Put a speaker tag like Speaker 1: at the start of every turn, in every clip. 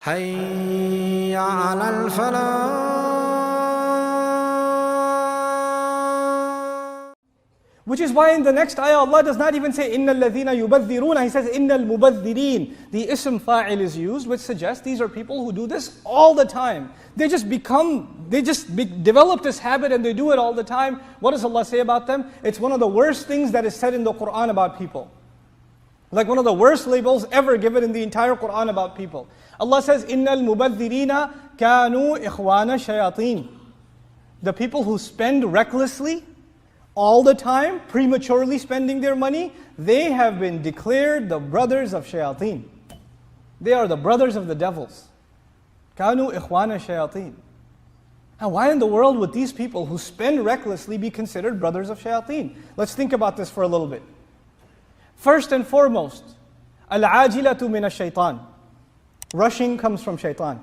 Speaker 1: حي على الفلاح.
Speaker 2: Which is why in the next ayah Allah does not even say إِنَّ الَّذِينَ يُبَذِّرُونَ. He says إِنَّ الْمُبَذِّرِينَ. The ism fa'il is used, which suggests these are people who do this all the time. They just develop this habit and they do it all the time. What does Allah say about them? It's one of the worst things that is said in the Quran about people. Like one of the worst labels ever given in the entire Quran about people. Allah says, إِنَّ الْمُبَذِّرِينَ كَانُوا إِخْوَانَ الشَّيَاطِينَ. The people who spend recklessly, all the time, prematurely spending their money, they have been declared the brothers of shayateen. They are the brothers of the devils. كَانُوا إِخْوَانَ الشَّيَاطِينَ. And why in the world would these people who spend recklessly be considered brothers of shayateen? Let's think about this for a little bit. First and foremost, al-ajilatu min ash-shaytan. Rushing comes from shaitan.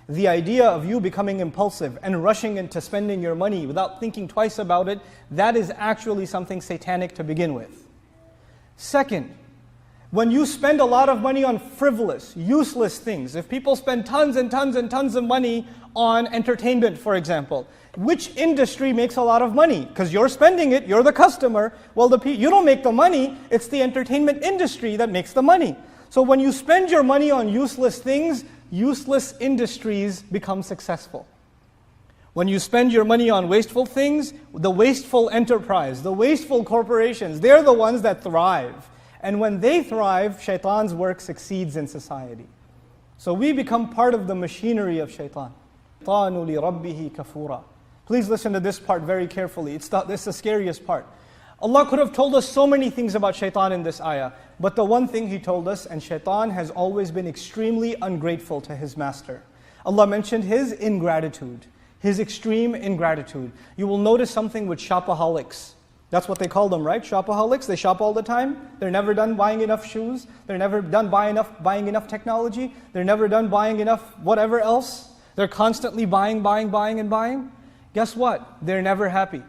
Speaker 2: The idea of you becoming impulsive and rushing into spending your money without thinking twice about it, that is actually something satanic to begin with. Second, when you spend a lot of money on frivolous, useless things, if people spend tons and tons and tons of money on entertainment, for example, which industry makes a lot of money? Because you're spending it, you're the customer. Well, you don't make the money, it's the entertainment industry that makes the money. So when you spend your money on useless things, useless industries become successful. When you spend your money on wasteful things, the wasteful enterprise, the wasteful corporations, they're the ones that thrive. And when they thrive, shaitan's work succeeds in society. So we become part of the machinery of shaitan. طَانُوا لِرَبِّهِ كَفُورًا. Please listen to this part very carefully. It's the scariest part. Allah could have told us so many things about shaitan in this ayah, but the one thing He told us, and shaitan has always been extremely ungrateful to his master. Allah mentioned his ingratitude, his extreme ingratitude. You will notice something with shopaholics. That's what they call them, right? Shopaholics, they shop all the time. They're never done buying enough shoes. They're never done buying enough technology. They're never done buying enough whatever else. They're constantly buying and buying. Guess what? They're never happy.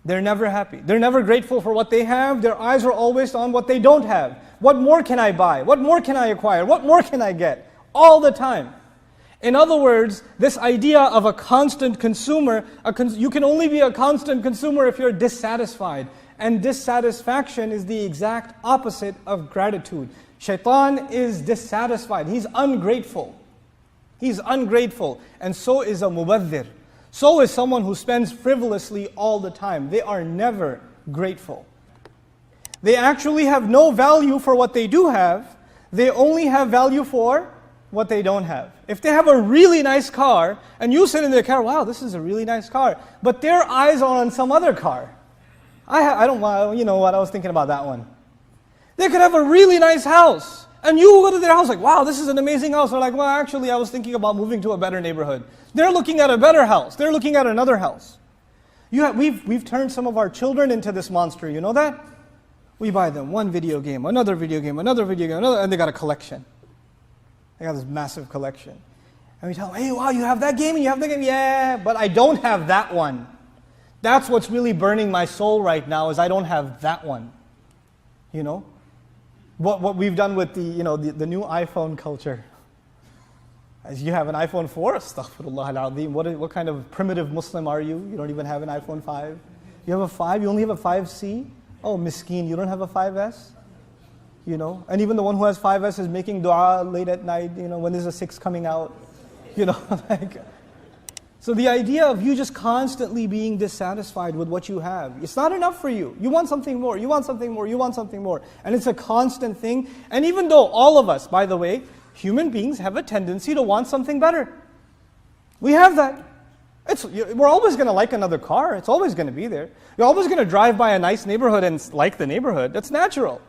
Speaker 2: They're never happy. They're never grateful for what they have. Their eyes are always on what they don't have. What more can I buy? What more can I acquire? What more can I get? All the time. In other words, this idea of a constant consumer, you can only be a constant consumer if you're dissatisfied. And dissatisfaction is the exact opposite of gratitude. Shaitan is dissatisfied. He's ungrateful. He's ungrateful. And so is a mubadhir. So is someone who spends frivolously all the time. They are never grateful. They actually have no value for what they do have. They only have value for what they don't have. If they have a really nice car, and you sit in their car, wow, this is a really nice car, but their eyes are on some other car. I don't, you know what, I was thinking about that one. They could have a really nice house, and you go to their house like, wow, this is an amazing house. They're like, well, actually, I was thinking about moving to a better neighborhood. They're looking at a better house. They're looking at another house. We've turned some of our children into this monster, you know that? We buy them one video game, another video game, another video game, another, and they got a collection. They got this massive collection. And we tell them, hey, wow, you have that game and you have that game? Yeah, but I don't have that one. That's what's really burning my soul right now, is I don't have that one. You know? What we've done with the new iPhone culture. As you have an iPhone 4, astaghfirullah al-azim. What kind of primitive Muslim are you? You don't even have an iPhone 5. You have a 5, you only have a 5C? Oh, miskeen, you don't have a 5S? You know, and even the one who has 5S is making dua late at night, you know, when there's a 6 coming out. You know, like. So the idea of you just constantly being dissatisfied with what you have, it's not enough for you. You want something more, you want something more, you want something more. And it's a constant thing. And even though all of us, by the way, human beings have a tendency to want something better. We have that. We're always going to like another car. It's always going to be there. You're always going to drive by a nice neighborhood and like the neighborhood. That's natural.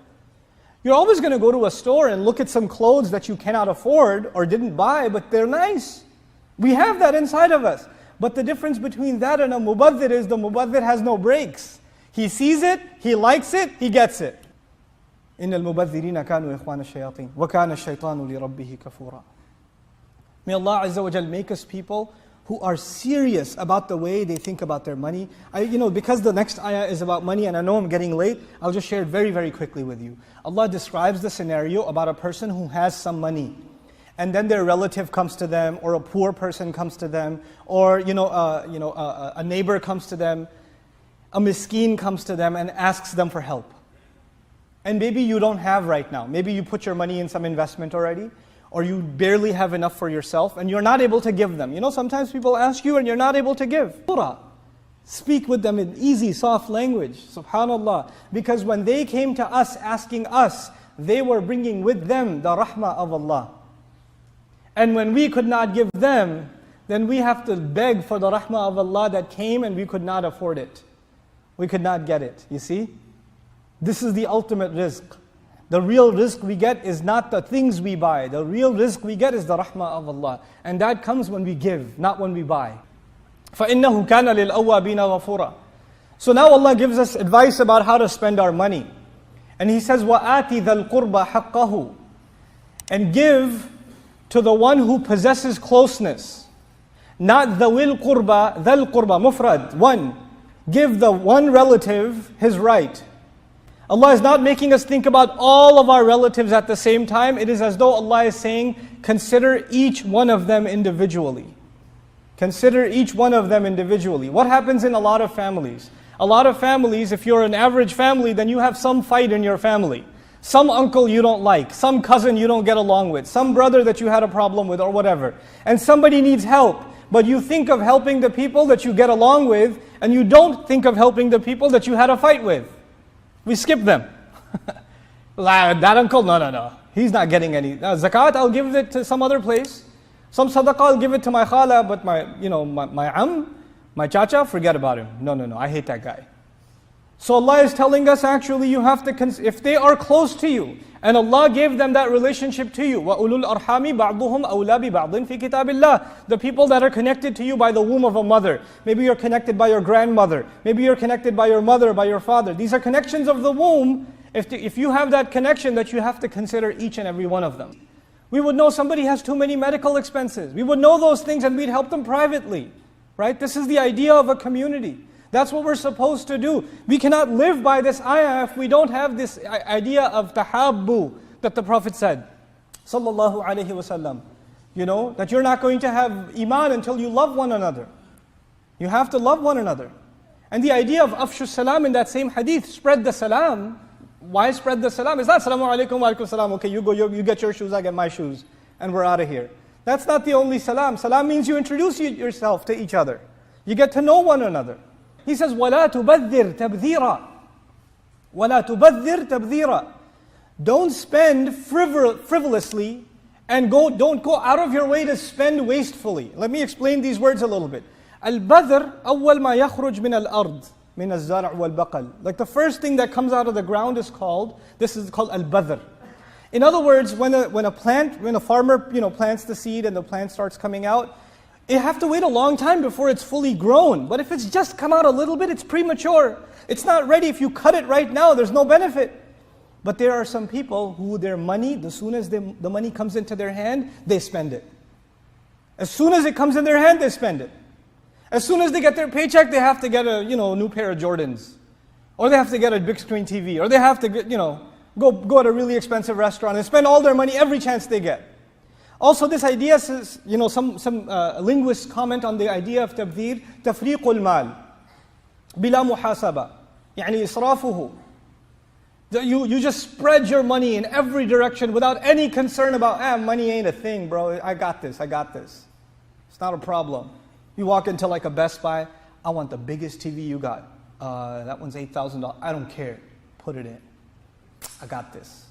Speaker 2: You're always going to go to a store and look at some clothes that you cannot afford or didn't buy, but they're nice. We have that inside of us. But the difference between that and a mubadhir is the mubadhir has no brakes. He sees it, he likes it, he gets it. إِنَّ الْمُبَذِّرِينَ كَانُوا إِخْوَانَ الشَّيَاطِينَ وَكَانَ الشَّيْطَانُ لِرَبِّهِ كَفُورًا. May Allah Azza wa Jal make us people who are serious about the way they think about their money. Because the next ayah is about money, and I know I'm getting late, I'll just share it very, very quickly with you. Allah describes the scenario about a person who has some money. and then their relative comes to them, or a poor person comes to them, or a neighbor comes to them, a miskeen comes to them and asks them for help. And maybe you don't have right now. Maybe you put your money in some investment already, or you barely have enough for yourself, and you're not able to give them. Sometimes people ask you and you're not able to give. Speak with them in easy, soft language, subhanallah. Because when they came to us asking us, they were bringing with them the rahmah of Allah. And when we could not give them, then we have to beg for the rahmah of Allah that came and we could not afford it. We could not get it, you see? This is the ultimate rizq. The real rizq we get is not the things we buy. The real rizq we get is the rahmah of Allah. And that comes when we give, not when we buy. فَإِنَّهُ كَانَ لِلْأَوَّابِينَ غَفُورًا. So now Allah gives us advice about how to spend our money. And He says, وَآتِ ذَا الْقُرْبَ حَقَّهُ. And give to the one who possesses closeness. Not ذَوِي الْقُرْبَ, ذَا الْقُرْبَ, mufrad, one. Give the one relative his right. Allah is not making us think about all of our relatives at the same time. It is as though Allah is saying, consider each one of them individually. Consider each one of them individually. What happens in a lot of families? A lot of families, if you're an average family, then you have some fight in your family. Some uncle you don't like, some cousin you don't get along with, some brother that you had a problem with or whatever. And somebody needs help, but you think of helping the people that you get along with, and you don't think of helping the people that you had a fight with. We skip them. That uncle, no. He's not getting any. Zakat, I'll give it to some other place. Some sadaqah, I'll give it to my khala, but my my chacha, forget about him. No, I hate that guy. So Allah is telling us actually you have to, if they are close to you, and Allah gave them that relationship to you, وَأُولُو الْأَرْحَامِ بَعْضُهُمْ أَوْلَى بِبَعْضٍ فِي كِتَابِ اللَّهِ. The people that are connected to you by the womb of a mother. Maybe you're connected by your grandmother. Maybe you're connected by your mother, by your father. These are connections of the womb. If you have that connection, that you have to consider each and every one of them. We would know somebody has too many medical expenses. We would know those things and we'd help them privately. Right? This is the idea of a community. That's what we're supposed to do. We cannot live by this ayah if we don't have this idea of tahabbu that the Prophet said, sallallahu alaihi wasallam. That you're not going to have iman until you love one another. You have to love one another. And the idea of afshu salam in that same hadith, spread the salam. Why spread the salam? It's not salamu alaikum wa alaikum salam. Okay, you go, you get your shoes, I get my shoes, and we're out of here. That's not the only salam. Salam means you introduce yourself to each other. You get to know one another. He says, وَلَا تُبَذِّرْ تَبْذِيرًا. وَلَا تُبَذِّرْ تَبْذِيرًا. Don't spend frivolously, and don't go out of your way to spend wastefully. Let me explain these words a little bit. Al-badr أول ما يخرج من الأرض من الزرع والبقل. Like the first thing that comes out of the ground is called al-badr. In other words, when a farmer plants the seed and the plant starts coming out, you have to wait a long time before it's fully grown. But if it's just come out a little bit, it's premature. It's not ready. If you cut it right now, there's no benefit. But there are some people who their money, as soon as the money comes into their hand, they spend it. As soon as it comes in their hand, they spend it. As soon as they get their paycheck, they have to get a new pair of Jordans. Or they have to get a big screen TV. Or they have to get, go to a really expensive restaurant and spend all their money every chance they get. Also, this idea says, some linguists comment on the idea of tabdhir, tafriqul mal, bila muhasaba, yani israfuhu. You just spread your money in every direction without any concern about, money ain't a thing, bro. I got this. It's not a problem. You walk into like a Best Buy, I want the biggest TV you got. That one's $8,000. I don't care. Put it in. I got this.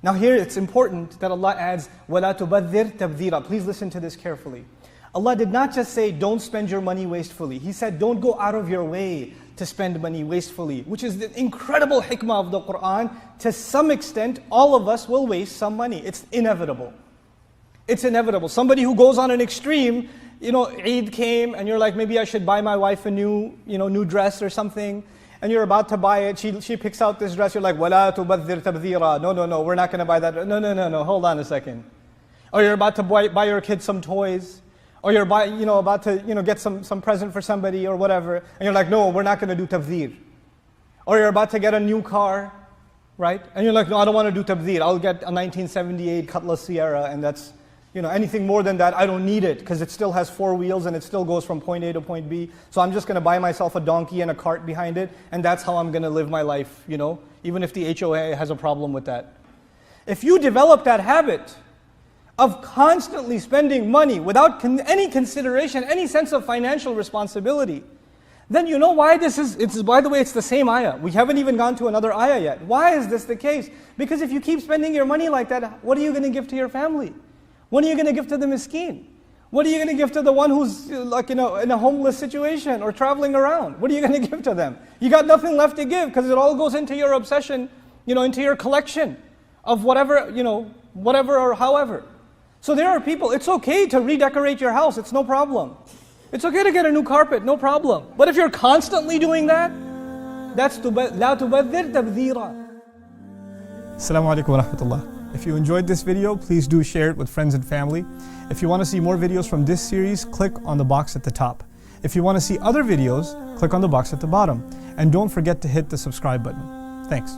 Speaker 2: Now here it's important that Allah adds, وَلَا تُبَذِّرْ تَبْذِيرًا. Please listen to this carefully. Allah did not just say, don't spend your money wastefully. He said, don't go out of your way to spend money wastefully, which is the incredible hikmah of the Qur'an. To some extent, all of us will waste some money. It's inevitable. It's inevitable. Somebody who goes on an extreme, Eid came and you're like, maybe I should buy my wife a new dress or something. And you're about to buy it, she picks out this dress, you're like, وَلَا تُبَذِّرْ تَبْذِيرًا. No, we're not going to buy that. No, hold on a second. Or you're about to buy your kid some toys. Or you're about to get some present for somebody or whatever. And you're like, no, we're not going to do tabdhir. Or you're about to get a new car. right? And you're like, no, I don't want to do tabdhir. I'll get a 1978 Cutlass Sierra, and that's, anything more than that, I don't need it, because it still has 4 wheels and it still goes from point A to point B. So I'm just going to buy myself a donkey and a cart behind it, and that's how I'm going to live my life, even if the HOA has a problem with that. If you develop that habit of constantly spending money without any consideration, any sense of financial responsibility, then you know why this is, by the way, it's the same ayah. We haven't even gone to another ayah yet. Why is this the case? Because if you keep spending your money like that, what are you going to give to your family? What are you going to give to the miskeen? What are you going to give to the one who's like in a homeless situation or traveling around? What are you going to give to them? You got nothing left to give because it all goes into your obsession, into your collection of whatever, whatever or however. So there are people, it's okay to redecorate your house, it's no problem. It's okay to get a new carpet, no problem. But if you're constantly doing that, that's لَا تُبَذِّرْ تَبْذِيرًا. Assalamu alaikum wa rahmatullah. If you enjoyed this video, please do share it with friends and family. If you want to see more videos from this series, click on the box at the top. If you want to see other videos, click on the box at the bottom. And don't forget to hit the subscribe button. Thanks.